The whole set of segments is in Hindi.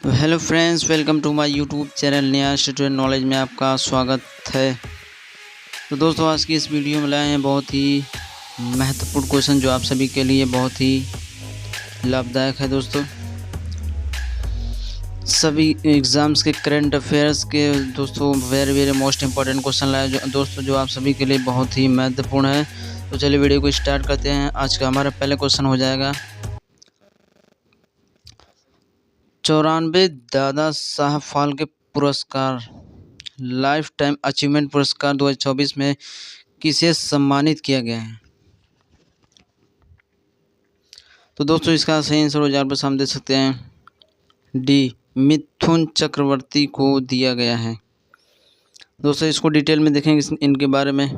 Hello friends, welcome to my YouTube channel नया स्टूडेंट नॉलेज में आपका स्वागत है। तो दोस्तों, आज की इस वीडियो में लाए हैं बहुत ही महत्वपूर्ण क्वेश्चन जो आप सभी के लिए बहुत ही लाभदायक है। दोस्तों, सभी एग्ज़ाम्स के करंट अफेयर्स के दोस्तों very very most important question लाए जो आप सभी के लिए बहुत ही महत्वपूर्ण है। तो चलिए वीडियो को स्टार्ट करते हैं। आज का हमारा पहला क्वेश्चन हो जाएगा 94 दादा साहब फाल्के पुरस्कार लाइफ टाइम अचीवमेंट पुरस्कार 2024 में किसे सम्मानित किया गया है। तो दोस्तों, इसका सही आंसर हो जाए बस हम दे सकते हैं डी, मिथुन चक्रवर्ती को दिया गया है। दोस्तों, इसको डिटेल में देखेंगे इनके बारे में।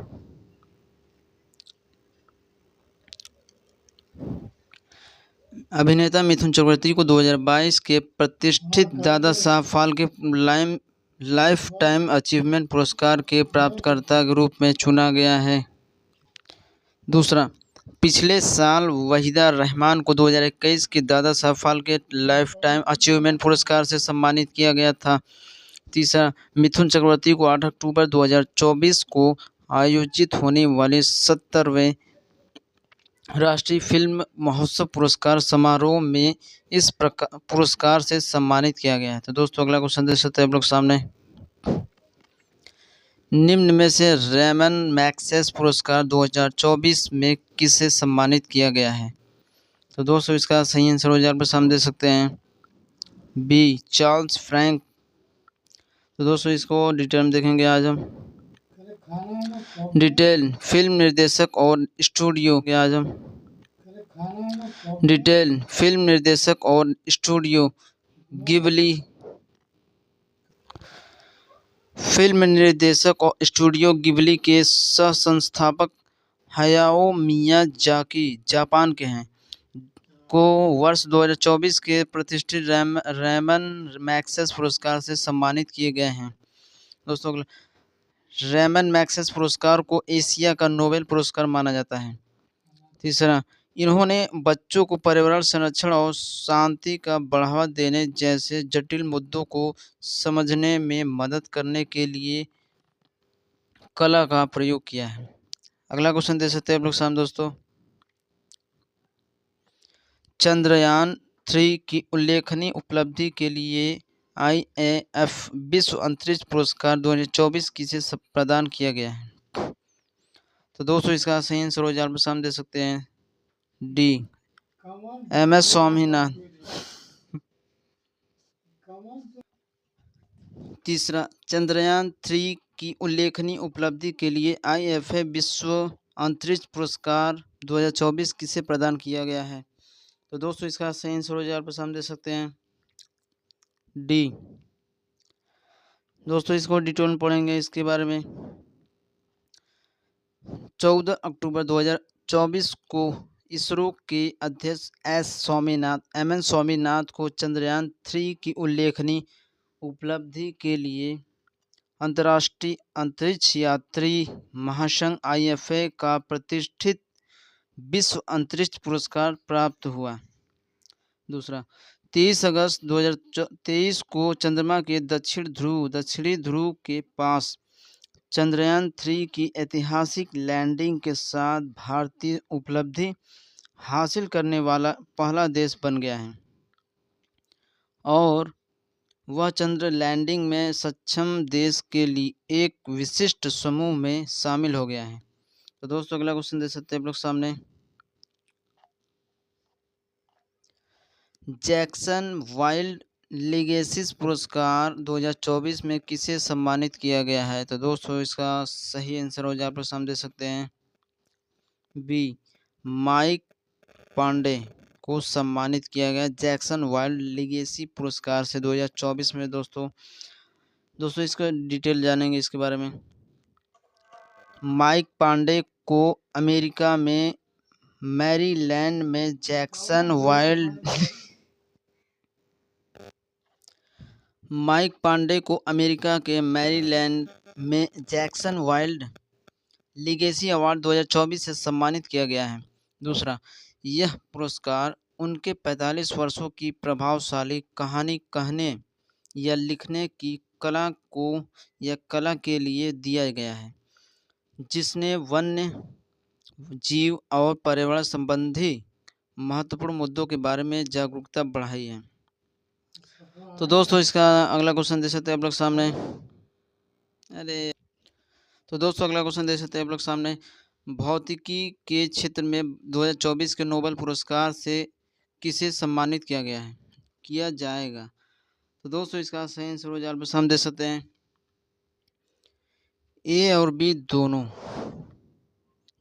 अभिनेता मिथुन चक्रवर्ती को 2022 के प्रतिष्ठित Dada Saheb Phalke life time achievement पुरस्कार के प्राप्तकर्ता के रूप में चुना गया है। दूसरा, पिछले साल वहीदा रहमान को 2021 के Dada Saheb Phalke life time achievement पुरस्कार से सम्मानित किया गया था। तीसरा, मिथुन चक्रवर्ती को 8 अक्टूबर 2024 को आयोजित होने वाले 70वें राष्ट्रीय फिल्म महोत्सव पुरस्कार समारोह में इस पुरस्कार से सम्मानित किया गया है। तो दोस्तों, अगला क्वेश्चन देख सकते हैं आप लोग सामने। निम्न में से रेमन मैग्सेसे पुरस्कार 2024 में किसे सम्मानित किया गया है। तो दोस्तों, इसका सही आंसर हो जाए बस हम दे सकते हैं बी, चार्ल्स फ्रैंक। तो दोस्तों, इसको डिटेल में देखेंगे आज हम। डिटेल फिल्म निर्देशक और स्टूडियो डिटेल फिल्म निर्देशक और स्टूडियो गिबली। फिल्म निर्देशक और स्टूडियो गिबली के सह संस्थापक हयाओ मियाजाकी जापान के हैं, को वर्ष 2024 के प्रतिष्ठित रेमन मैग्सेसे पुरस्कार से सम्मानित किए गए हैं। दोस्तों, रेमन मैग्सेसे पुरस्कार को एशिया का नोबेल पुरस्कार माना जाता है। तीसरा, इन्होंने बच्चों को पर्यावरण संरक्षण और शांति का बढ़ावा देने जैसे जटिल मुद्दों को समझने में मदद करने के लिए कला का प्रयोग किया है। अगला क्वेश्चन दे सकते हैं आप लोग सामने। दोस्तों, चंद्रयान 3 की उल्लेखनीय उपलब्धि के लिए IAF विश्व अंतरिक्ष पुरस्कार 2024 किसे प्रदान किया गया है। तो दोस्तों, इसका सही आंसर हो जाए सामने दे सकते हैं डी, MS स्वामीनाथन। तीसरा, चंद्रयान 3 की उल्लेखनीय उपलब्धि के लिए IFA विश्व अंतरिक्ष पुरस्कार 2024 किसे प्रदान किया गया है। तो दोस्तों, इसका सही आंसर हो जाए आप हम दे सकते हैं डी। दोस्तों, इसको डिटेल में पढ़ेंगे इसके बारे में। 14 अक्टूबर 2024 को इसरो के अध्यक्ष MN स्वामीनाथन को चंद्रयान 3 की उल्लेखनीय उपलब्धि के लिए अंतर्राष्ट्रीय अंतरिक्ष यात्री महासंघ IFA का प्रतिष्ठित विश्व अंतरिक्ष पुरस्कार प्राप्त हुआ। दूसरा, 23 अगस्त 2023 को चंद्रमा के दक्षिणी ध्रुव के पास चंद्रयान 3 की ऐतिहासिक लैंडिंग के साथ भारतीय उपलब्धि हासिल करने वाला पहला देश बन गया है और वह चंद्र लैंडिंग में सक्षम देश के लिए एक विशिष्ट समूह में शामिल हो गया है। तो दोस्तों, अगला क्वेश्चन दे सकते हैं आप लोग सामने। जैक्सन वाइल्ड लीगेसी पुरस्कार 2024 में किसे सम्मानित किया गया है। तो दोस्तों, इसका सही आंसर हो जाए आप लोग सामने दे सकते हैं बी, माइक पांडे को सम्मानित किया गया जैक्सन वाइल्ड लीगेसी पुरस्कार से 2024 में। दोस्तों, इसका डिटेल जानेंगे इसके बारे में। माइक पांडे को अमेरिका में मैरीलैंड में जैक्सन वाइल्ड माइक पांडे को अमेरिका के मैरीलैंड में जैक्सन वाइल्ड लीगेसी अवार्ड 2024 से सम्मानित किया गया है। दूसरा, यह पुरस्कार उनके 45 वर्षों की प्रभावशाली कहानी कहने या लिखने की कला को या कला के लिए दिया गया है, जिसने वन्य जीव और पर्यावरण संबंधी महत्वपूर्ण मुद्दों के बारे में जागरूकता बढ़ाई है। तो दोस्तों इसका अगला क्वेश्चन दे सकते हैं आप लोग सामने। तो दोस्तों अगला क्वेश्चन दे सकते हैं आप लोग सामने। भौतिकी के क्षेत्र में 2024 के नोबेल पुरस्कार से किसे सम्मानित किया जाएगा। तो दोस्तों इसका सही आंसर हो जाए हम दे सकते हैं ए और बी दोनों,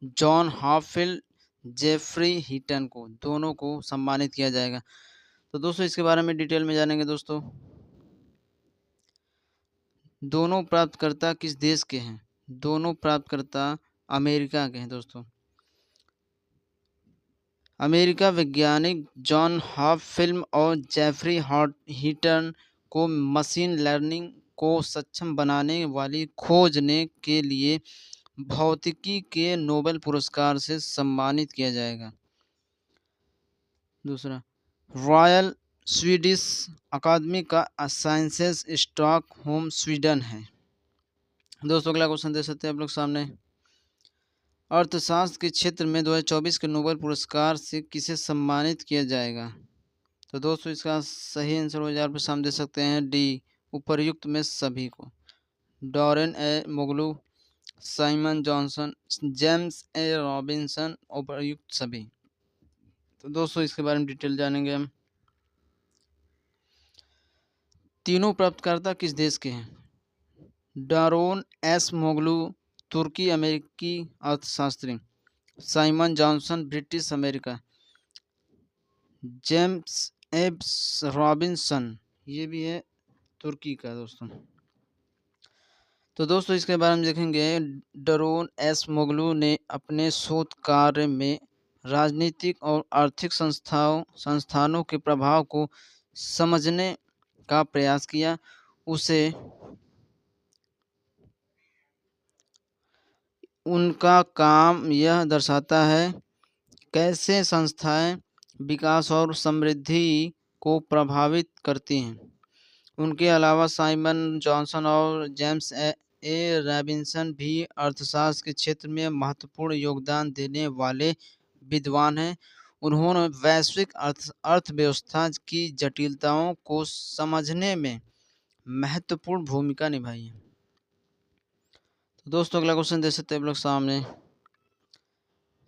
जॉन हॉपफील्ड, जेफरी हिटन को, दोनों को सम्मानित किया जाएगा। तो दोस्तों इसके बारे में डिटेल में जानेंगे। दोस्तों दोनों प्राप्तकर्ता किस देश के हैं। दोनों प्राप्तकर्ता अमेरिका के हैं। दोस्तों अमेरिका वैज्ञानिक जॉन हॉपफील्ड और जेफरी हिटन को मशीन लर्निंग को सक्षम बनाने वाली खोजने के लिए भौतिकी के नोबेल पुरस्कार से सम्मानित किया जाएगा। दूसरा, रॉयल स्वीडिश अकादमी का साइंसेस स्टॉकहोम स्वीडन है। दोस्तों अगला क्वेश्चन दे सकते हैं आप लोग सामने। अर्थशास्त्र के क्षेत्र में 2024 के नोबेल पुरस्कार से किसे सम्मानित किया जाएगा। तो दोस्तों इसका सही आंसर हो जाए आप सामने दे सकते हैं डी, उपर्युक्त में सभी को। Daron Acemoglu, Simon Johnson, James A Robinson, उपर्युक्त सभी। तो दोस्तों इसके बारे में डिटेल जानेंगे हम। तीनों प्राप्तकर्ता किस देश के हैं। डारोन एस मोगलू तुर्की अमेरिकी अर्थशास्त्री, Simon Johnson British America, James abs Robinson ये भी है तुर्की का। दोस्तों इसके बारे में देखेंगे। डरोन एस मोगलू ने अपने शोध कार्य में राजनीतिक और आर्थिक संस्थानों के प्रभाव को समझने का प्रयास किया। उनका काम यह दर्शाता है कैसे संस्थाएं विकास और समृद्धि को प्रभावित करती हैं। उनके अलावा साइमन जॉनसन और जेम्स ए रॉबिन्सन भी अर्थशास्त्र के क्षेत्र में महत्वपूर्ण योगदान देने वाले विद्वान हैं। उन्होंने वैश्विक अर्थव्यवस्था की जटिलताओं को समझने में महत्वपूर्ण भूमिका निभाई है। तो दोस्तों अगला क्वेश्चन दे सकते हैं आप लोग सामने।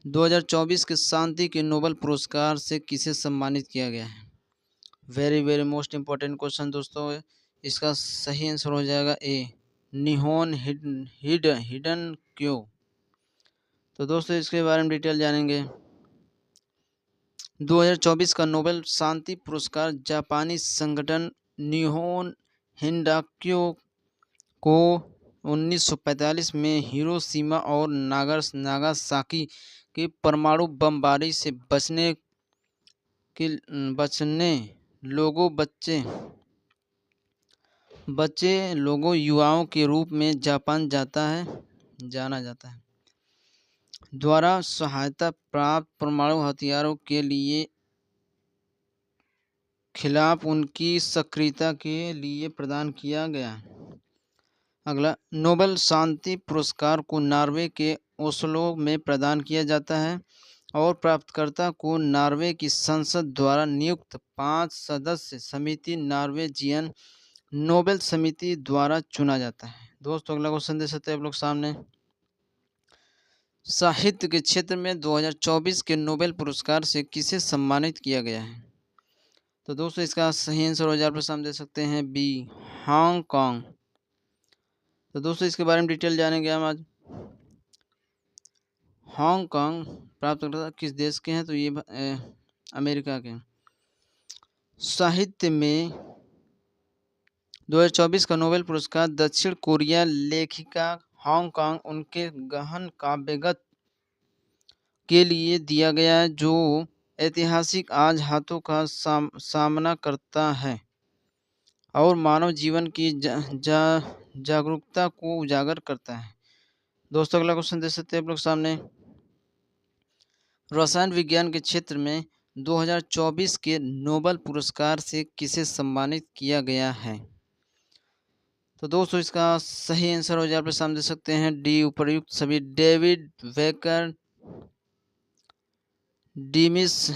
2024 के शांति के नोबेल पुरस्कार से किसे सम्मानित किया गया है। Very very most important question दोस्तों। इसका सही आंसर हो जाएगा ए, निहोन हिडन क्यों। तो दोस्तों इसके बारे में डिटेल जानेंगे। 2024 का नोबेल शांति पुरस्कार जापानी संगठन निहोन हिडाक्यो को 1945 में हिरोशिमा और नागासाकी के परमाणु बमबारी से बचने बच्चे लोगों युवाओं के रूप में जापान जाना जाता है द्वारा सहायता प्राप्त परमाणु हथियारों के लिए खिलाफ उनकी सक्रियता के लिए प्रदान किया गया। अगला, नोबेल शांति पुरस्कार को नॉर्वे के ओस्लो में प्रदान किया जाता है और प्राप्तकर्ता को नॉर्वे की संसद द्वारा नियुक्त 5 सदस्य समिति नॉर्वेजियन नोबेल समिति द्वारा चुना जाता है। दोस्तों अगला क्वेश्चन दे सकते हैं आप लोग सामने। साहित्य के क्षेत्र में 2024 के नोबेल पुरस्कार से किसे सम्मानित किया गया है। तो दोस्तों इसका सही आंसर हो जाए आप सामने दे सकते हैं बी, हांगकांग। तो दोस्तों इसके बारे में डिटेल जानेंगे हम आज। हांगकांग प्राप्तकर्ता किस देश के हैं। तो ये अमेरिका के। साहित्य में 2024 का नोबेल पुरस्कार दक्षिण कोरिया लेखिका हांगकांग उनके गहन काव्यगत के लिए दिया गया है, जो ऐतिहासिक आघातों का सामना करता है और मानव जीवन की जागरूकता को उजागर करता है। दोस्तों अगला क्वेश्चन दे सकते हैं आप लोग सामने। रसायन विज्ञान के क्षेत्र में 2024 के नोबेल पुरस्कार से किसे सम्मानित किया गया है? तो दोस्तों इसका सही आंसर हो जाए आप सामने दे सकते हैं डी उपर्युक्त सभी। डेविड वेकर, डीमिस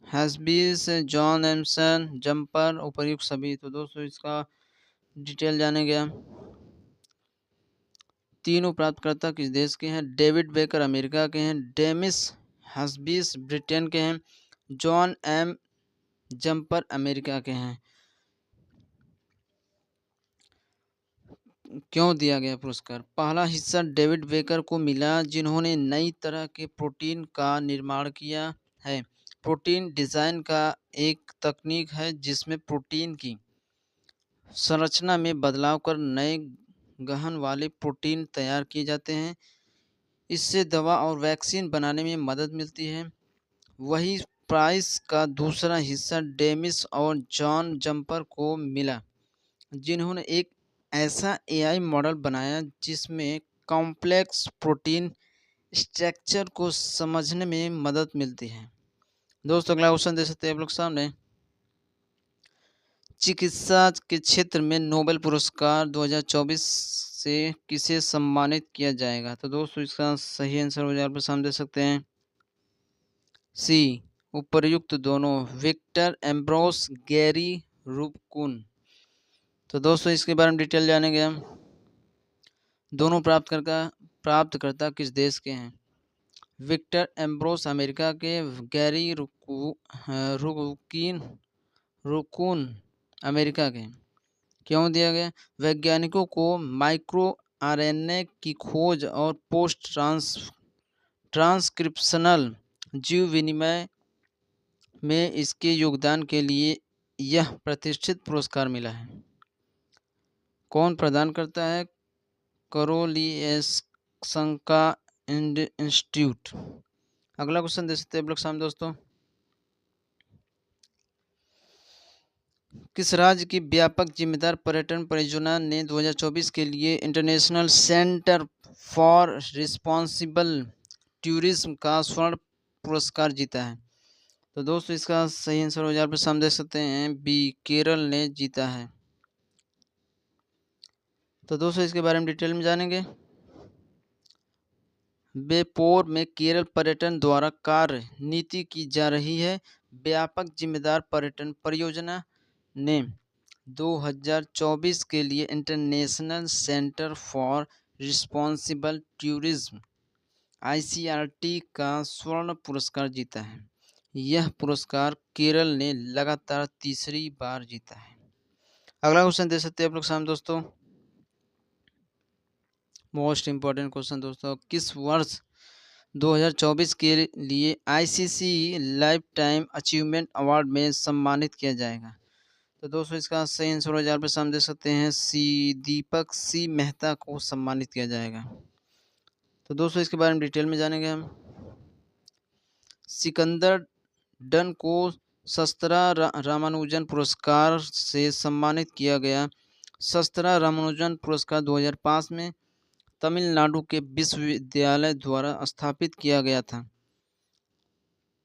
हैस्बीस, जॉन एमसन, जंपर, उपर्युक्त सभी। तो दोस्तों इसका डिटेल जानेंगे हम। तीनों प्राप्तकर्ता किस देश के हैं? डेविड बेकर अमेरिका के हैं, डेमिस हस्बीस ब्रिटेन के हैं, जॉन एम जंपर अमेरिका के हैं। क्यों दिया गया पुरस्कार? पहला हिस्सा डेविड बेकर को मिला जिन्होंने नई तरह के प्रोटीन का निर्माण किया है। प्रोटीन डिज़ाइन का एक तकनीक है जिसमें प्रोटीन की संरचना में बदलाव कर नए गहन वाले प्रोटीन तैयार किए जाते हैं। इससे दवा और वैक्सीन बनाने में मदद मिलती है। वही प्राइस का दूसरा हिस्सा डेमिस और जॉन जंपर को मिला जिन्होंने एक ऐसा एआई मॉडल बनाया जिसमें कॉम्प्लेक्स प्रोटीन स्ट्रक्चर को समझने में मदद मिलती है। दोस्तों अगला क्वेश्चन दे सकते हैं आप लोग सामने। चिकित्सा के क्षेत्र में नोबेल पुरस्कार 2024 से किसे सम्मानित किया जाएगा? तो दोस्तों इसका सही आंसर हो जाए आप सामने दे सकते हैं सी उपर्युक्त दोनों, विक्टर एम्ब्रोस, गैरी रूबकुन। तो दोस्तों इसके बारे में डिटेल जानेंगे हम। दोनों प्राप्तकर्ता किस देश के हैं? विक्टर एम्ब्रोस अमेरिका के, गैरी रूकुन अमेरिका के। क्यों दिया गया? वैज्ञानिकों को माइक्रो आरएनए की खोज और पोस्ट ट्रांसक्रिप्शनल जीव विनिमय में इसके योगदान के लिए यह प्रतिष्ठित पुरस्कार मिला है। कौन प्रदान करता है? कारोलिएस्का इंस्टीट्यूट। अगला क्वेश्चन दे सकते हैं आप लोग सामने दोस्तों। किस राज्य की व्यापक जिम्मेदार पर्यटन परियोजना ने 2024 के लिए international centre for responsible tourism का स्वर्ण पुरस्कार जीता है? तो दोस्तों इसका सही आंसर हो जाए आप सामने देख सकते हैं बी केरल ने जीता है। तो दोस्तों इसके बारे में डिटेल में जानेंगे। बेपोर में केरल पर्यटन द्वारा कार्य नीति की जा रही है। व्यापक जिम्मेदार पर्यटन परियोजना ने 2024 के लिए international centre for responsible tourism ICRT का स्वर्ण पुरस्कार जीता है। यह पुरस्कार केरल ने लगातार तीसरी बार जीता है। अगला क्वेश्चन दे सकते हैं आप लोग सामने दोस्तों। मोस्ट इम्पॉर्टेंट क्वेश्चन दोस्तों, किस वर्ष 2024 के लिए ICC life time achievement award में सम्मानित किया जाएगा? तो दोस्तों इसका सही आंसर हो जाए सामने देख सकते हैं सी दीपक सी मेहता को सम्मानित किया जाएगा। तो दोस्तों इसके बारे में डिटेल में जानेंगे हम। सिकंदर डन को शस्त्रा रामानुजन पुरस्कार से सम्मानित किया गया। शस्त्रा रामानुजन पुरस्कार 2005 में तमिलनाडु के विश्वविद्यालय द्वारा स्थापित किया गया था।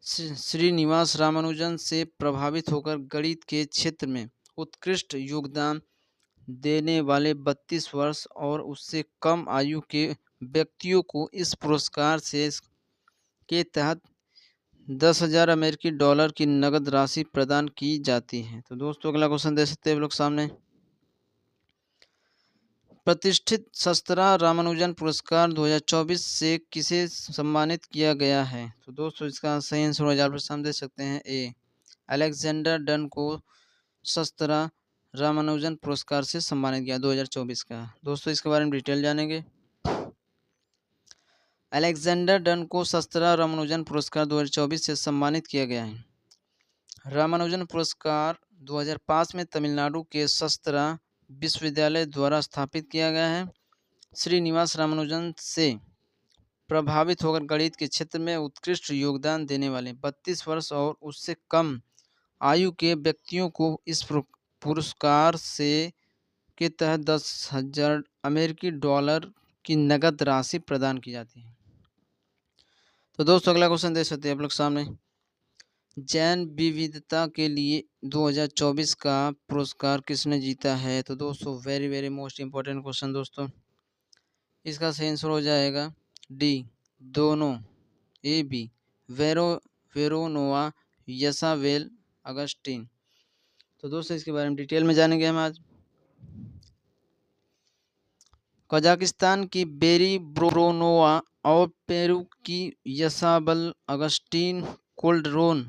श्रीनिवास रामानुजन से प्रभावित होकर गणित के क्षेत्र में उत्कृष्ट योगदान देने वाले 32 वर्ष और उससे कम आयु के व्यक्तियों को इस पुरस्कार से के तहत 10,000 अमेरिकी डॉलर की नगद राशि प्रदान की जाती है। तो दोस्तों अगला क्वेश्चन दे सकते हैं लोग सामने। प्रतिष्ठित शस्त्रा रामानुजन पुरस्कार 2024 से किसे सम्मानित किया गया है? तो दोस्तों इसका सही आंसर हो जाए सामने दे सकते हैं ए अलेक्जेंडर डन को शस्त्रा रामानुजन पुरस्कार से सम्मानित किया 2024 का। दोस्तों इसके बारे में डिटेल जानेंगे। अलेक्जेंडर डन को शस्त्रा रामानुजन पुरस्कार 2024 से सम्मानित किया गया है। रामानुजन पुरस्कार 2005 में तमिलनाडु के शस्त्रा विश्वविद्यालय द्वारा स्थापित किया गया है। श्रीनिवास रामानुजन से प्रभावित होकर गणित के क्षेत्र में उत्कृष्ट योगदान देने वाले 32 वर्ष और उससे कम आयु के व्यक्तियों को इस पुरस्कार से के तहत 10,000 अमेरिकी डॉलर की नगद राशि प्रदान की जाती है। तो दोस्तों अगला क्वेश्चन दे सकते हैं आप लोग सामने। जैन विविधता के लिए 2024 का पुरस्कार किसने जीता है? तो दोस्तों very very most important question दोस्तों, इसका सही आंसर हो जाएगा डी, दोनों, ए बी, वेरोनोवा यसावेल अगस्टीन। तो दोस्तों इसके बारे में डिटेल में जानेंगे हम आज। कजाकिस्तान की बेरी ब्रोनोवा और पेरू की यसाबल अगस्टीन कोल्डरोन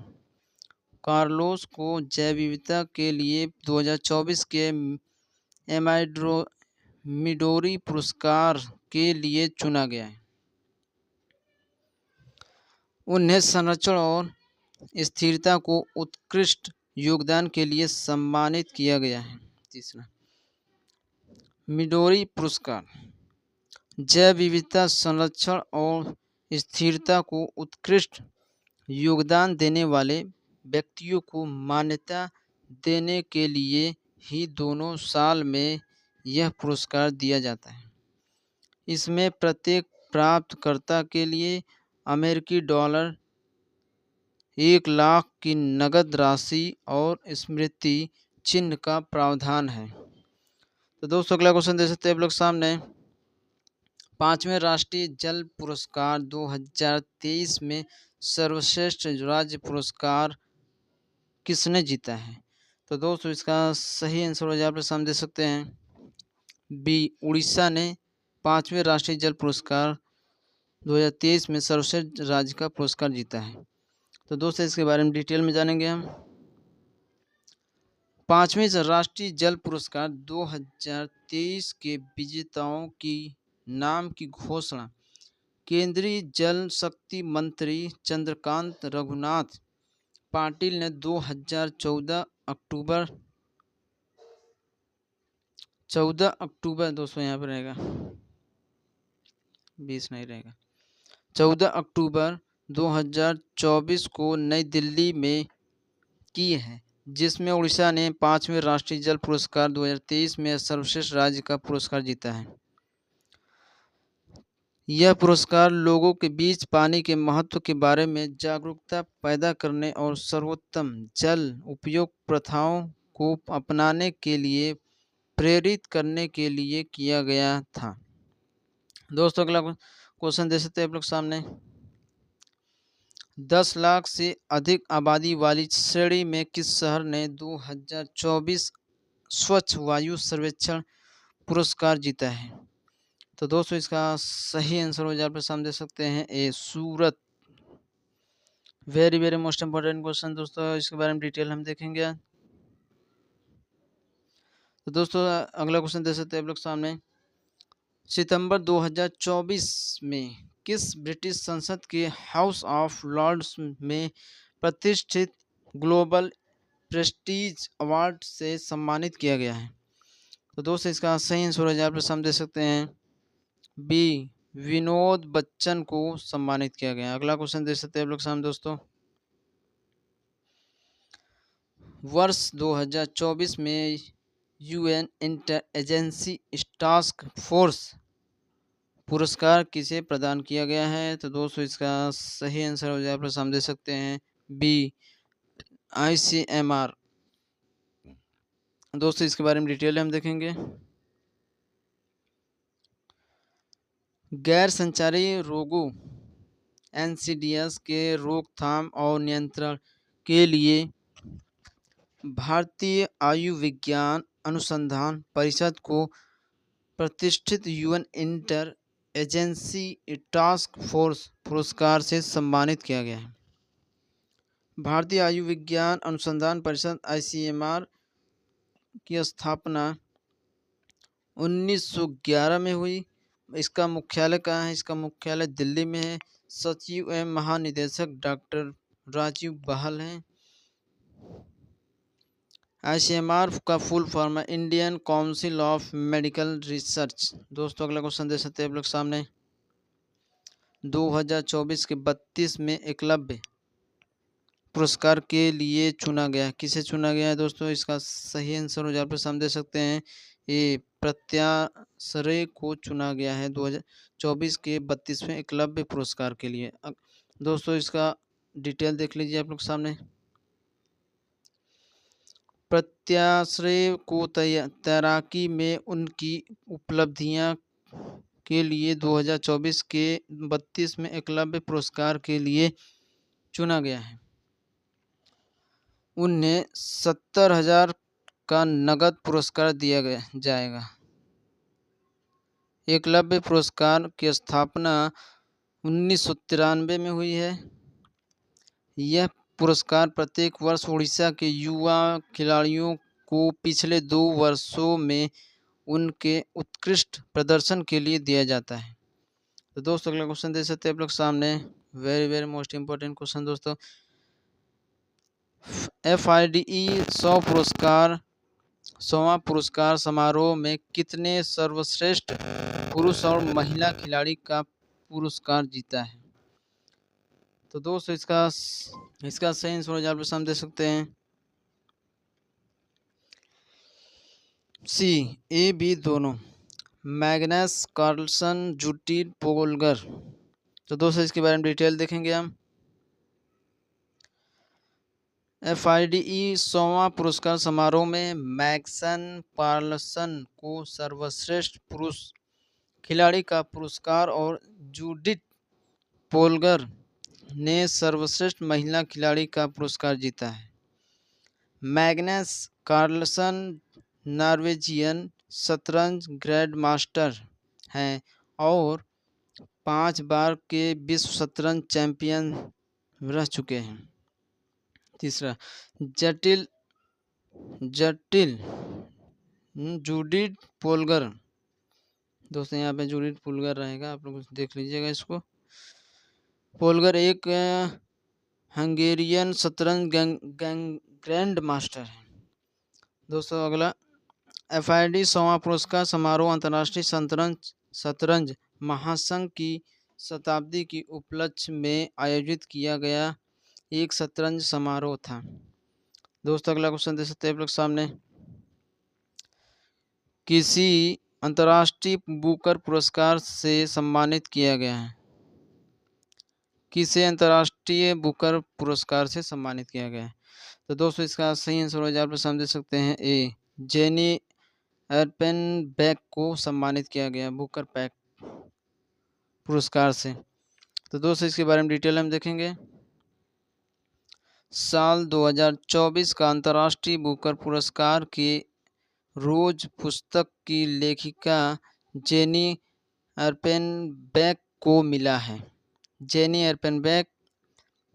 कार्लोस को जैव विविधता के लिए 2024 के मिडोरी पुरस्कार के लिए चुना गया है। उन्हें संरक्षण और स्थिरता को उत्कृष्ट योगदान के लिए सम्मानित किया गया है। तीसरा, मिडोरी पुरस्कार जैव विविधता, संरक्षण और स्थिरता को उत्कृष्ट योगदान देने वाले व्यक्तियों को मान्यता देने के लिए ही दोनों साल में यह पुरस्कार दिया जाता है। इसमें प्रत्येक प्राप्तकर्ता के लिए अमेरिकी डॉलर 1 लाख की नगद राशि और स्मृति चिन्ह का प्रावधान है। तो दोस्तों अगला क्वेश्चन दे सकते हैं आप लोग सामने। 5वें राष्ट्रीय जल पुरस्कार 2023 में सर्वश्रेष्ठ राज्य पुरस्कार किसने जीता है? तो दोस्तों इसका सही आंसर हो जाए आप लोग सामने दे सकते हैं बी, उड़ीसा ने 5वें राष्ट्रीय जल पुरस्कार 2023 में सर्वश्रेष्ठ राज्य का पुरस्कार जीता है। तो दोस्तों इसके बारे में डिटेल में जानेंगे हम। 5वें राष्ट्रीय जल पुरस्कार 2023 के विजेताओं की नाम की घोषणा केंद्रीय जल शक्ति मंत्री चंद्रकांत रघुनाथ पाटिल ने 2014 अक्टूबर 14 अक्टूबर दोस्तों यहाँ पर रहेगा 20 नहीं रहेगा 14 अक्टूबर 2024 को नई दिल्ली में की है, जिसमें उड़ीसा ने 5वें राष्ट्रीय जल पुरस्कार 2023 में सर्वश्रेष्ठ राज्य का पुरस्कार जीता है। यह पुरस्कार लोगों के बीच पानी के महत्व के बारे में जागरूकता पैदा करने और सर्वोत्तम जल उपयोग प्रथाओं को अपनाने के लिए प्रेरित करने के लिए किया गया था। दोस्तों अगला क्वेश्चन दे सकते हैं आप लोग सामने। 10 लाख से अधिक आबादी वाली श्रेणी में किस शहर ने 2024 स्वच्छ वायु सर्वेक्षण पुरस्कार जीता है? तो दोस्तों इसका सही आंसर हो जाए आप सामने दे सकते हैं A, Surat. Very very most important question दोस्तों, इसके बारे में डिटेल हम देखेंगे। तो दोस्तों अगला क्वेश्चन दे सकते हैं आप लोग सामने। सितंबर 2024 में किस ब्रिटिश संसद के हाउस ऑफ लॉर्ड्स में प्रतिष्ठित ग्लोबल प्रेस्टीज अवार्ड से सम्मानित किया गया है? तो दोस्तों इसका सही आंसर हो जाए आप सामने दे सकते हैं बी, विनोद बच्चन को सम्मानित किया गया। अगला क्वेश्चन दे सकते हैं आप लोग सामने दोस्तों। वर्ष 2024 में UN inter agency task force पुरस्कार किसे प्रदान किया गया है? तो दोस्तों इसका सही आंसर हो जाए आप लोग सामने दे सकते हैं बी, ICMR। दोस्तों इसके बारे में डिटेल हम देखेंगे। गैर संचारी रोगों NCDs के रोकथाम और नियंत्रण के लिए भारतीय आयुर्विज्ञान अनुसंधान परिषद को प्रतिष्ठित UN inter agency task force पुरस्कार से सम्मानित किया गया है। भारतीय आयुर्विज्ञान अनुसंधान परिषद ICMR की स्थापना 1911 में हुई। इसका मुख्यालय कहाँ है? इसका मुख्यालय दिल्ली में है। सचिव एवं महानिदेशक डॉक्टर राजीव बहल हैं। ICMR का फुल फॉर्म है Indian council of medical research. दोस्तों अगला क्वेश्चन दे सकते हैं आप लोग सामने। 2024 के 32 में एकलव्य पुरस्कार के लिए चुना गया। किसे चुना गया है दोस्तों? इसका सही आंसर हो जाए आप सामने दे सकते हैं ये प्रत्याश्रय को चुना गया है 2024 के 32वें एकलव्य पुरस्कार के लिए। दोस्तों इसका डिटेल देख लीजिए आप लोग सामने। प्रत्याश्रय को तैराकी में उनकी उपलब्धियां के लिए 2024 के 32वें एकलव्य पुरस्कार के लिए चुना गया है। उन्हें 70,000 का नगद पुरस्कार दिया जाएगा। एकलव्य पुरस्कार की स्थापना 1993 में हुई है। यह पुरस्कार प्रत्येक वर्ष उड़ीसा के युवा खिलाड़ियों को पिछले 2 वर्षों में उनके उत्कृष्ट प्रदर्शन के लिए दिया जाता है। तो दोस्तों अगला क्वेश्चन दे सकते हैं आप लोग सामने, very very most important question दोस्तों। FIDE 100वां पुरस्कार समारोह में कितने सर्वश्रेष्ठ पुरुष और महिला खिलाड़ी का पुरस्कार जीता है? तो दोस्तों इसका सही आंसर आप लोग दे सकते हैं सी, ए बी दोनों, मैग्नस कार्लसन, जूटी पोलगर। तो दोस्तों इसके बारे में डिटेल देखेंगे हम। FIDE 100वां पुरस्कार समारोह में मैग्सन कार्लसन को सर्वश्रेष्ठ पुरुष खिलाड़ी का पुरस्कार और जूडिथ पोलगर ने सर्वश्रेष्ठ महिला खिलाड़ी का पुरस्कार जीता है। मैग्नस कार्लसन नॉर्वेजियन शतरंज ग्रैंड मास्टर हैं और 5 बार के विश्व शतरंज चैंपियन रह चुके हैं। तीसरा, जूडिथ पोलगर। दोस्तों यहाँ पे जूडिथ पोलगर रहेगा, आप लोग देख लीजिएगा इसको। पोलगर एक हंगेरियन शतरंज ग्रैंड मास्टर है। दोस्तों अगला, FIDE 100वां पुरस्कार समारोह अंतर्राष्ट्रीय शतरंज महासंघ की शताब्दी की उपलक्ष्य में आयोजित किया गया एक शतरंज समारोह था। दोस्तों अगला क्वेश्चन दे सकते हैं आप लोग सामने, किसी अंतर्राष्ट्रीय बुकर पुरस्कार से सम्मानित किया गया है? किसे अंतर्राष्ट्रीय बुकर पुरस्कार से सम्मानित किया गया है? तो दोस्तों इसका सही आंसर आप लोग समझ सकते हैं ए, जेनी एर्पेनबेक को सम्मानित किया गया बुकर पैक पुरस्कार से। तो दोस्तों इसके बारे में डिटेल हम देखेंगे। साल 2024 का अंतर्राष्ट्रीय बुकर पुरस्कार के रोज पुस्तक की लेखिका जेनी एर्पेनबेक को मिला है। जेनी एर्पेनबेक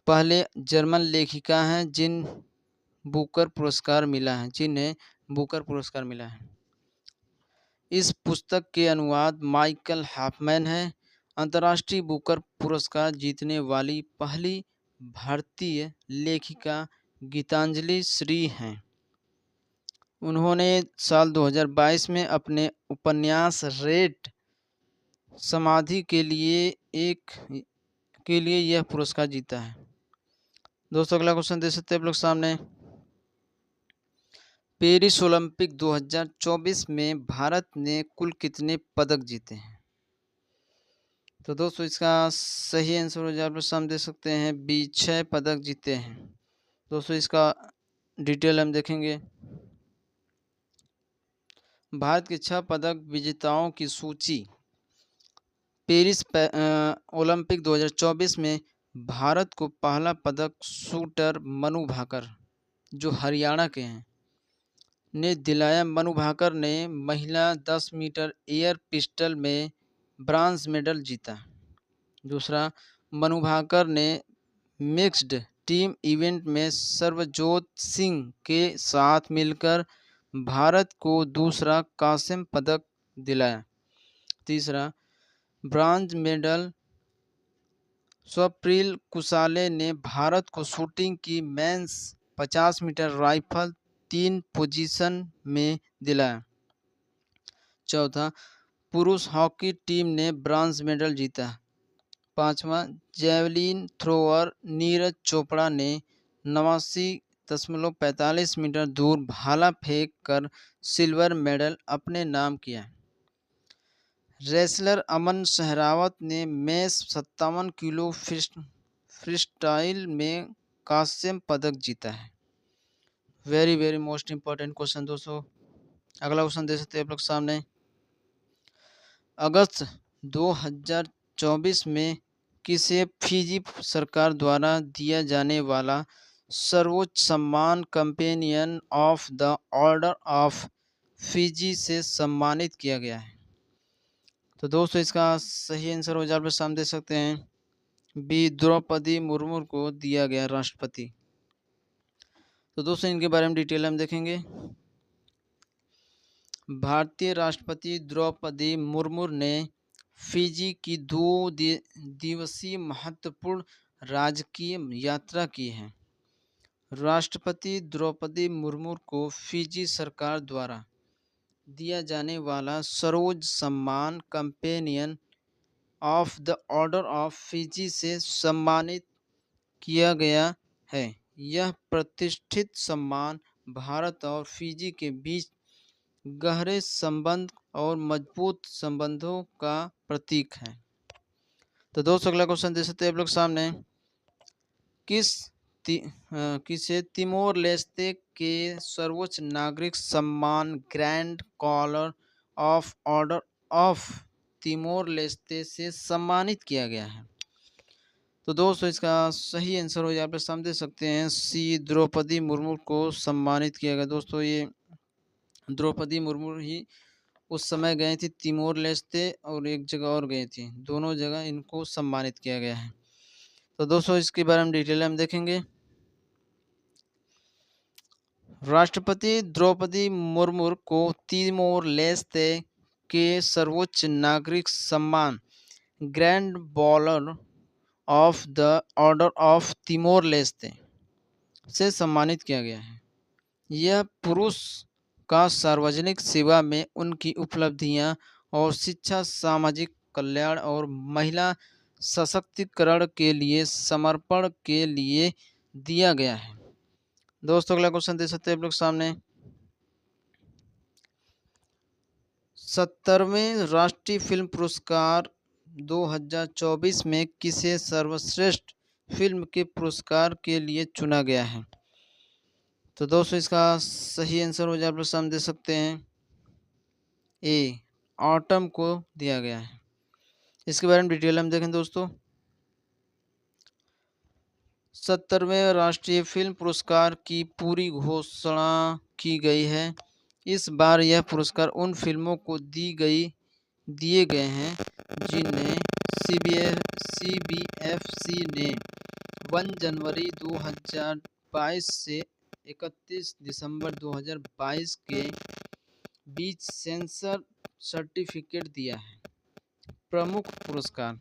पहले जर्मन लेखिका हैं जिन्हें बुकर पुरस्कार मिला है। इस पुस्तक के अनुवाद माइकल हॉफमैन है। अंतर्राष्ट्रीय बुकर पुरस्कार जीतने वाली पहली भारतीय लेखिका गीतांजलि श्री हैं। उन्होंने साल 2022 में अपने उपन्यास रेड समाधि के लिए यह पुरस्कार जीता है। दोस्तों अगला क्वेश्चन दे सकते हैं आप लोग सामने, पेरिस ओलंपिक 2024 में भारत ने कुल कितने पदक जीते हैं? तो दोस्तों इसका सही आंसर आप लोग सामने दे सकते हैं बी, 6 पदक जीते हैं। दोस्तों इसका डिटेल हम देखेंगे। भारत के 6 पदक विजेताओं की सूची। पेरिस ओलंपिक 2024 में भारत को पहला पदक शूटर मनु भाकर, जो हरियाणा के हैं, ने दिलाया। मनु भाकर ने महिला 10 मीटर एयर पिस्टल में ब्रांज मेडल जीता। दूसरा, मनु भाकर ने मिक्स्ड टीम इवेंट में सर्वजोत सिंह के साथ मिलकर भारत को दूसरा कांस्य पदक दिलाया। तीसरा, ब्रांज मेडल स्वप्निल कुसाले ने भारत को शूटिंग की मेंस 50 मीटर राइफल 3 पोजीशन में दिलाया। चौथा, पुरुष हॉकी टीम ने ब्रॉन्ज मेडल जीता। पांचवा, जैवलिन थ्रोअर नीरज चोपड़ा ने 89.45 मीटर दूर भाला फेंक कर सिल्वर मेडल अपने नाम किया। रेसलर अमन सहरावत ने मेस 57 किलो फ्रीस्टाइल में कांस्य पदक जीता है। Very very most important question दोस्तों। अगला क्वेश्चन दे सकते हैं आप लोग सामने। अगस्त 2024 में किसे फिजी सरकार द्वारा दिया जाने वाला सर्वोच्च सम्मान companion of the order of Fiji से सम्मानित किया गया है? तो दोस्तों इसका सही आंसर हो जाए आप सामने दे सकते हैं बी, द्रौपदी मुर्मू को दिया गया राष्ट्रपति। तो दोस्तों इनके बारे में डिटेल हम देखेंगे। भारतीय राष्ट्रपति द्रौपदी मुर्मू ने फिजी की 2 दिवसीय महत्वपूर्ण राजकीय यात्रा की है। राष्ट्रपति द्रौपदी मुर्मू को फिजी सरकार द्वारा दिया जाने वाला सर्वोच्च सम्मान companion of the order of Fiji से सम्मानित किया गया है। यह प्रतिष्ठित सम्मान भारत और फिजी के बीच गहरे संबंध और मजबूत संबंधों का प्रतीक है। तो दोस्तों अगला क्वेश्चन दे सकते हैं आप लोग सामने। किसे तिमोर लेस्ते के सर्वोच्च नागरिक सम्मान grand collar of order of Timor Leste से सम्मानित किया गया है? तो दोस्तों इसका सही आंसर हो जाए आप सामने दे सकते हैं सी, द्रौपदी मुर्मू को सम्मानित किया गया। दोस्तों ये द्रौपदी मुर्मू ही उस समय गए थे तिमोर लेस्ते और एक जगह और गए थे, दोनों जगह इनको सम्मानित किया गया है। तो दोस्तों इसके बारे में डिटेल हम देखेंगे। राष्ट्रपति द्रौपदी मुर्मू को तिमोर लेस्ते के सर्वोच्च नागरिक सम्मान grand collar of the order of Timor Leste से सम्मानित किया गया है। यह पुरुष का सार्वजनिक सेवा में उनकी उपलब्धियां और शिक्षा, सामाजिक कल्याण और महिला सशक्तिकरण के लिए समर्पण के लिए दिया गया है। दोस्तों अगला क्वेश्चन दे सकते हैं आप लोग सामने। 70वें राष्ट्रीय फिल्म पुरस्कार 2024 में किसे सर्वश्रेष्ठ फिल्म के पुरस्कार के लिए चुना गया है? तो दोस्तों इसका सही आंसर हो जाए आप लोग सामने दे सकते हैं ए, ऑटम को दिया गया है। इसके बारे में डिटेल हम देखें दोस्तों। 70वें राष्ट्रीय फिल्म पुरस्कार की पूरी घोषणा की गई है। इस बार यह पुरस्कार उन फिल्मों को दिए गए हैं जिन्हें सीबीएफसी ने 1 जनवरी 2022 से 31 दिसंबर 2022 के बीच सेंसर सर्टिफिकेट दिया है। प्रमुख पुरस्कार: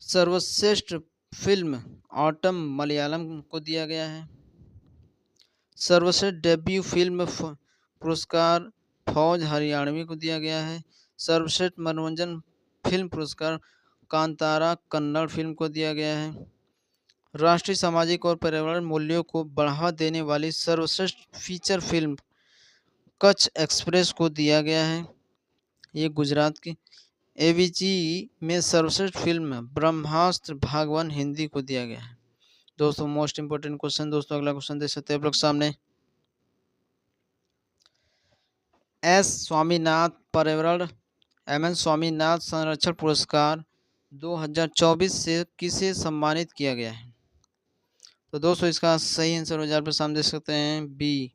सर्वश्रेष्ठ फिल्म ऑटम मलयालम को दिया गया है। सर्वश्रेष्ठ डेब्यू फिल्म पुरस्कार फौज हरियाणवी को दिया गया है। सर्वश्रेष्ठ मनोरंजन फिल्म पुरस्कार कांतारा कन्नड़ फिल्म को दिया गया है। राष्ट्रीय सामाजिक और पर्यावरण मूल्यों को बढ़ावा देने वाली सर्वश्रेष्ठ फीचर फिल्म कच्छ एक्सप्रेस को दिया गया है, ये गुजरात की। एवीजी में सर्वश्रेष्ठ फिल्म ब्रह्मास्त्र भाग 1 हिंदी को दिया गया है। दोस्तों मोस्ट इंपोर्टेंट क्वेश्चन दोस्तों अगला क्वेश्चन दे सकते हैं आप लोग सामने। एस स्वामीनाथ पर्यावरण एम स्वामीनाथ संरक्षण पुरस्कार 2024 से किसे सम्मानित किया गया है? तो दोस्तों इसका सही आंसर हो जाए आप सामने देख सकते हैं बी,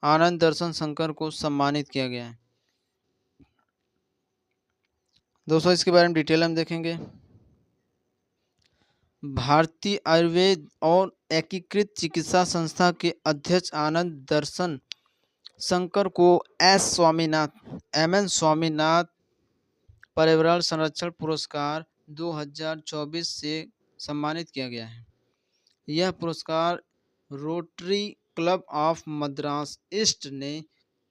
आनंद दर्शन शंकर को सम्मानित किया गया है। दोस्तों इसके बारे में डिटेल हम देखेंगे। भारतीय आयुर्वेद और एकीकृत चिकित्सा संस्था के अध्यक्ष आनंद दर्शन शंकर को एस स्वामीनाथ एम स्वामीनाथ पर्यावरण संरक्षण पुरस्कार 2024 से सम्मानित किया गया है। यह पुरस्कार rotary club of Madras east ने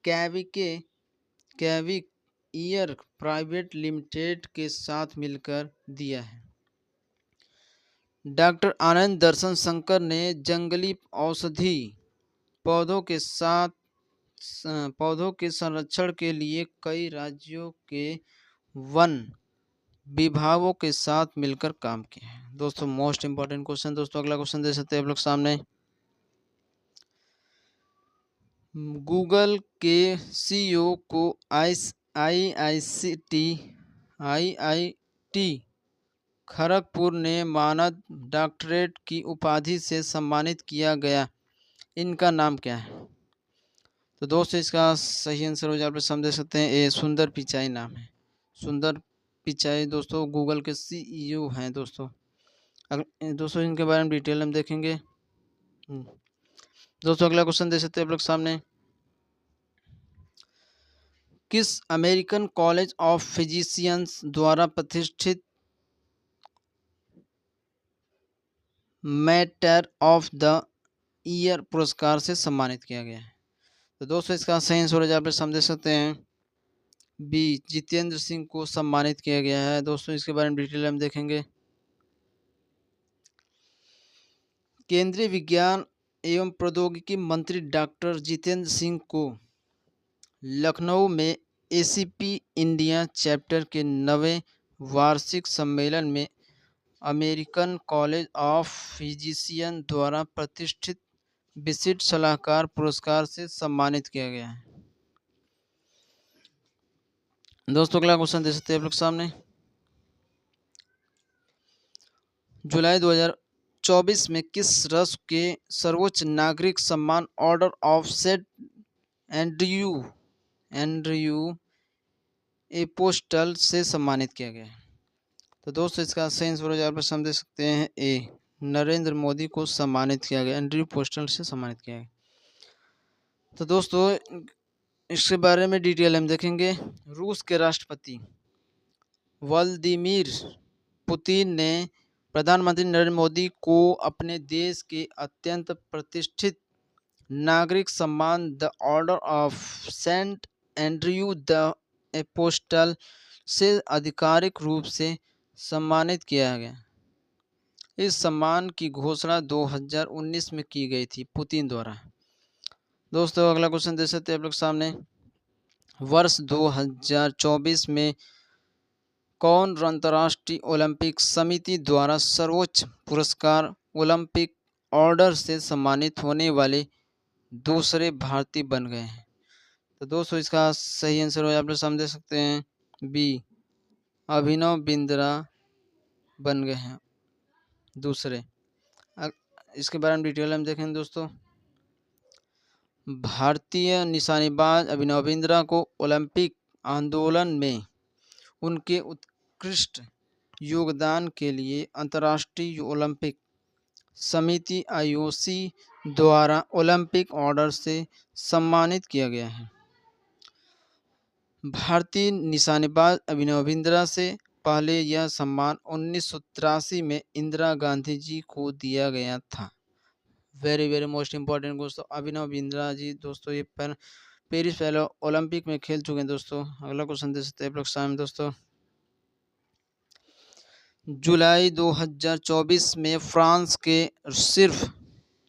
कैविक ईयर प्राइवेट लिमिटेड के साथ मिलकर दिया है। डॉक्टर आनंद दर्शन शंकर ने जंगली औषधि पौधों के संरक्षण के लिए कई राज्यों के वन विभागों के साथ मिलकर काम किया है। दोस्तों मोस्ट इंपॉर्टेंट क्वेश्चन दोस्तों अगला क्वेश्चन दे सकते हैं आप लोग सामने। गूगल के सीईओ को आईआईटी खड़गपुर ने मानद डॉक्टरेट की उपाधि से सम्मानित किया गया। इनका नाम क्या है? तो दोस्तों इसका सही आंसर हो जाए आप समझ सकते हैं, ए सुंदर पिचाई नाम है। सुंदर पिचाई दोस्तों गूगल के सीईओ हैं दोस्तों। दोस्तों इनके बारे में डिटेल हम देखेंगे। दोस्तों अगला क्वेश्चन दे सकते हैं आप लोग सामने। किस अमेरिकन कॉलेज ऑफ फिजिशियंस द्वारा प्रतिष्ठित मैटर ऑफ द ईयर पुरस्कार से सम्मानित किया गया है? तो दोस्तों इसका सही आंसर आप समझ सकते हैं, बी जितेंद्र सिंह को सम्मानित किया गया है। दोस्तों इसके बारे में डिटेल हम देखेंगे। केंद्रीय विज्ञान एवं प्रौद्योगिकी मंत्री डॉक्टर जितेंद्र सिंह को लखनऊ में एसीपी इंडिया चैप्टर के 9वें वार्षिक सम्मेलन में अमेरिकन कॉलेज ऑफ फिजिशियन द्वारा प्रतिष्ठित विशिष्ट सलाहकार पुरस्कार से सम्मानित किया गया है। दोस्तों अगला क्वेश्चन दे सकते हैं आप लोग सामने। जुलाई 2024 में किस राष्ट्र के सर्वोच्च नागरिक सम्मान order of Saint Andrew Apostle से सम्मानित किया गया है? तो दोस्तों इसका सही आंसर आप समझ सकते हैं, ए नरेंद्र मोदी को सम्मानित किया गया, एंड्रयू पोस्टल से सम्मानित किया गया। तो दोस्तों इसके बारे में डिटेल हम देखेंगे। रूस के राष्ट्रपति व्लादिमीर पुतिन ने प्रधानमंत्री नरेंद्र मोदी को अपने देश के अत्यंत प्रतिष्ठित नागरिक सम्मान the order of Saint Andrew the Apostle से आधिकारिक रूप से सम्मानित किया गया। इस सम्मान की घोषणा 2019 में की गई थी पुतिन द्वारा। दोस्तों अगला क्वेश्चन दे सकते हैं आप लोग सामने। वर्ष 2024 में कौन अंतर्राष्ट्रीय ओलंपिक समिति द्वारा सर्वोच्च पुरस्कार ओलंपिक ऑर्डर से सम्मानित होने वाले दूसरे भारतीय बन गए हैं? तो दोस्तों इसका सही आंसर हो आप लोग समझ सकते हैं, बी अभिनव बिंद्रा बन गए हैं दूसरे। इसके बारे में डिटेल हम देखें दोस्तों। भारतीय निशानेबाज अभिनव बिंद्रा को ओलंपिक आंदोलन में उनके उत्कृष्ट योगदान के लिए अंतर्राष्ट्रीय ओलंपिक समिति आईओसी द्वारा ओलंपिक ऑर्डर से सम्मानित किया गया है। भारतीय निशानेबाज अभिनव बिंद्रा से पहले यह सम्मान 1983 में इंदिरा गांधी जी को दिया गया था। वेरी वेरी मोस्ट इम्पोर्टेंट दोस्तों, अभिनव बिंद्रा जी दोस्तों ये पेरिस पहले ओलंपिक में खेल चुके हैं दोस्तों। अगला क्वेश्चन दे सकते हैं आप लोग सामने दोस्तों। जुलाई 2024 में फ्रांस के सिर्फ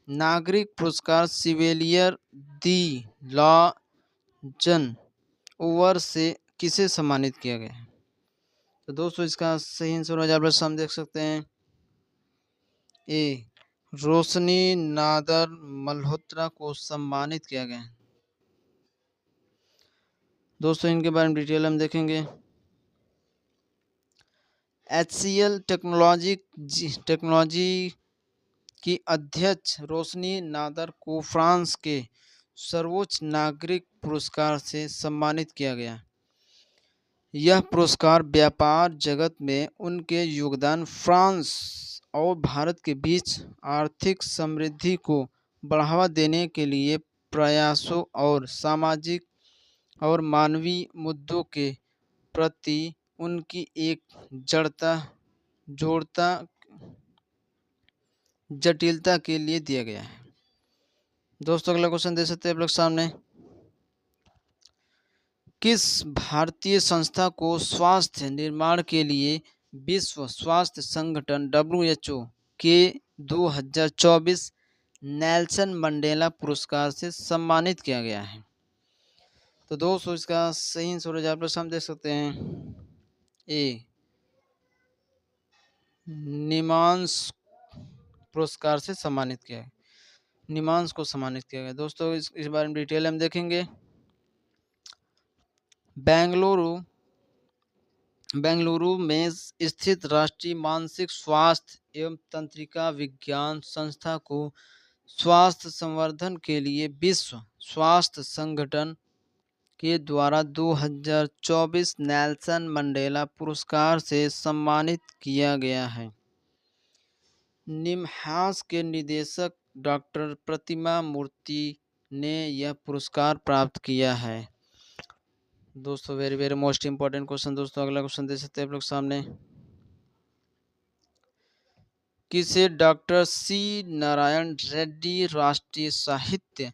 नागरिक पुरस्कार सिवेलियर दी लॉजन ओवर से किसे सम्मानित किया गया है? तो दोस्तों इसका सही आंसर आप लोग देख सकते हैं, ए रोशनी नादर मल्होत्रा को सम्मानित किया गया है। दोस्तों इनके बारे में डिटेल हम देखेंगे। HCL टेक्नोलॉजी की अध्यक्ष रोशनी नादर को फ्रांस के सर्वोच्च नागरिक पुरस्कार से सम्मानित किया गया। यह पुरस्कार व्यापार जगत में उनके योगदान, फ्रांस और भारत के बीच आर्थिक समृद्धि को बढ़ावा देने के लिए प्रयासों और सामाजिक और मानवीय मुद्दों के प्रति उनकी एक जटिलता के लिए दिया गया है। दोस्तों अगला क्वेश्चन दे सकते हैं आप लोग सामने। किस भारतीय संस्था को स्वास्थ्य निर्माण के लिए विश्व स्वास्थ्य संगठन WHO के 2024 नेल्सन मंडेला पुरस्कार से सम्मानित किया गया है? तो दोस्तों इसका सही आंसर आप लोग समझ सकते हैं, ए निमांस पुरस्कार से सम्मानित किया है। निमांस को सम्मानित किया गया। दोस्तों इस बारे में डिटेल हम देखेंगे। बेंगलुरु में स्थित राष्ट्रीय मानसिक स्वास्थ्य एवं तंत्रिका विज्ञान संस्था को स्वास्थ्य संवर्धन के लिए विश्व स्वास्थ्य संगठन के द्वारा 2024 नेल्सन मंडेला पुरस्कार से सम्मानित किया गया है। निमहांस के निदेशक डॉक्टर प्रतिमा मूर्ति ने यह पुरस्कार प्राप्त किया है। दोस्तों very very most important question. दोस्तों अगला क्वेश्चन दे सकते हैं आप लोग सामने। किसे डॉक्टर सी नारायण रेड्डी राष्ट्रीय साहित्य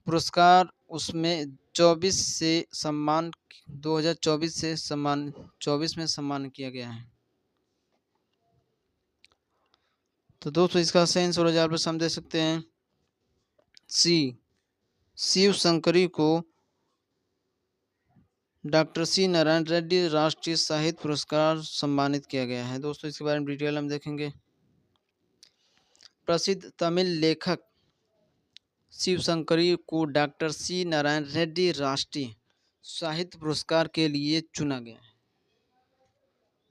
पुरस्कार उसमें 2024 में सम्मान किया गया है। तो दोस्तों इसका सही आंसर हो जाए हम दे सकते हैं सी, शिव शंकरी को डॉक्टर सी नारायण रेड्डी राष्ट्रीय साहित्य पुरस्कार सम्मानित किया गया है। दोस्तों इसके बारे में डिटेल हम देखेंगे। प्रसिद्ध तमिल लेखक शिव शंकरी को डॉक्टर सी नारायण रेड्डी राष्ट्रीय साहित्य पुरस्कार के लिए चुना गया है।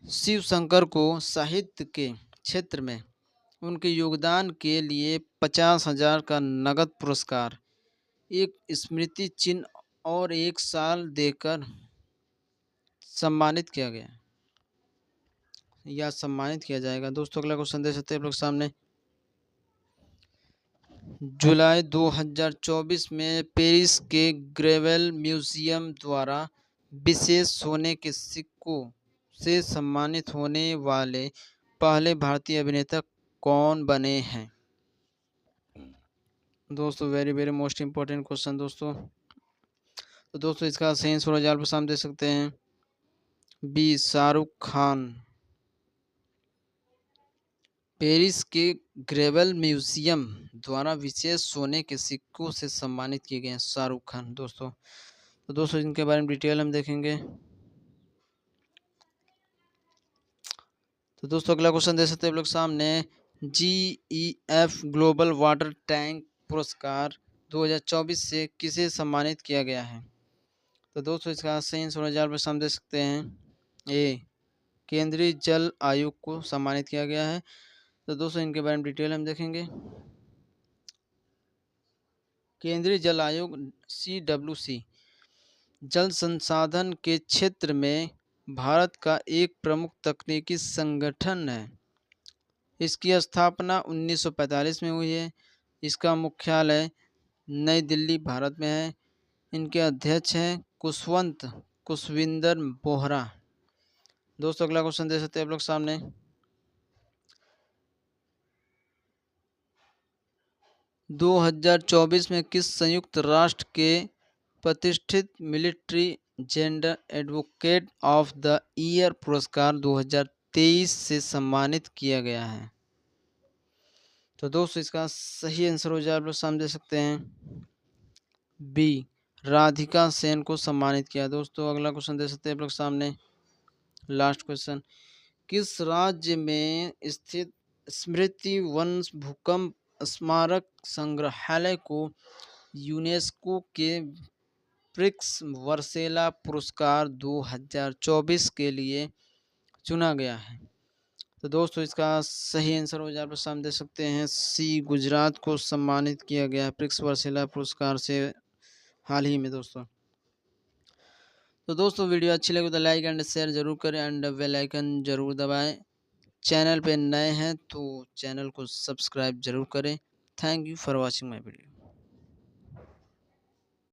शिव शंकर को साहित्य के क्षेत्र में उनके योगदान के लिए 50,000 का नगद पुरस्कार, एक स्मृति चिन्ह और 1 साल देकर सम्मानित किया गया या सम्मानित किया जाएगा। दोस्तों अगला क्वेश्चन दे सकते हैं आप लोग सामने। जुलाई 2024 में पेरिस के ग्रेवेल म्यूजियम द्वारा विशेष सोने के सिक्कों से सम्मानित होने वाले पहले भारतीय अभिनेता कौन बने हैं? दोस्तों very very most important question दोस्तों। तो दोस्तों इसका सही आंसर आप सामने दे सकते हैं बी, शाहरुख खान। पेरिस के ग्रेवेल म्यूजियम द्वारा विशेष सोने के सिक्कों से सम्मानित किए गए हैं शाहरुख खान। दोस्तों तो दोस्तों इनके बारे में डिटेल हम देखेंगे। तो दोस्तों अगला क्वेश्चन दे सकते हैं आप लोग सामने। GEF ग्लोबल वाटर टैंक पुरस्कार 2024 से किसे सम्मानित किया गया है? तो दोस्तों इसका सही आंसर आप सामने दे सकते हैं ए, केंद्रीय जल आयोग को सम्मानित किया गया है। तो दोस्तों इनके बारे में डिटेल हम देखेंगे। केंद्रीय जल आयोग CWC जल संसाधन के क्षेत्र में भारत का एक प्रमुख तकनीकी संगठन है। इसकी स्थापना 1945 में हुई है। इसका मुख्यालय नई दिल्ली भारत में है। इनके अध्यक्ष हैं कुशविंदर बोहरा। दोस्तों अगला क्वेश्चन दे सकते हैं आप लोग सामने। दो 2024 में किस संयुक्त राष्ट्र के प्रतिष्ठित military gender advocate of the year पुरस्कार 2023 से सम्मानित किया गया है? तो दोस्तों इसका सही आंसर हो जाए आप लोग सामने दे सकते हैं बी, राधिका सेन को सम्मानित किया। दोस्तों अगला क्वेश्चन दे सकते हैं आप लोग सामने। लास्ट क्वेश्चन, किस राज्य में स्थित स्मृति वन भूकंप स्मारक संग्रहालय को यूनेस्को के प्रिक्स वर्सेला पुरस्कार 2024 के लिए चुना गया है? तो दोस्तों इसका सही आंसर हो जाए आप सामने दे सकते हैं सी, गुजरात को सम्मानित किया गया है प्रिक्स वर्सेला पुरस्कार से हाल ही में। दोस्तों तो दोस्तों वीडियो अच्छी लगे तो लाइक एंड शेयर जरूर करें एंड बेल आइकन जरूर दबाएं। चैनल पे नए हैं तो चैनल को सब्सक्राइब जरूर करें। Thank you for watching my video.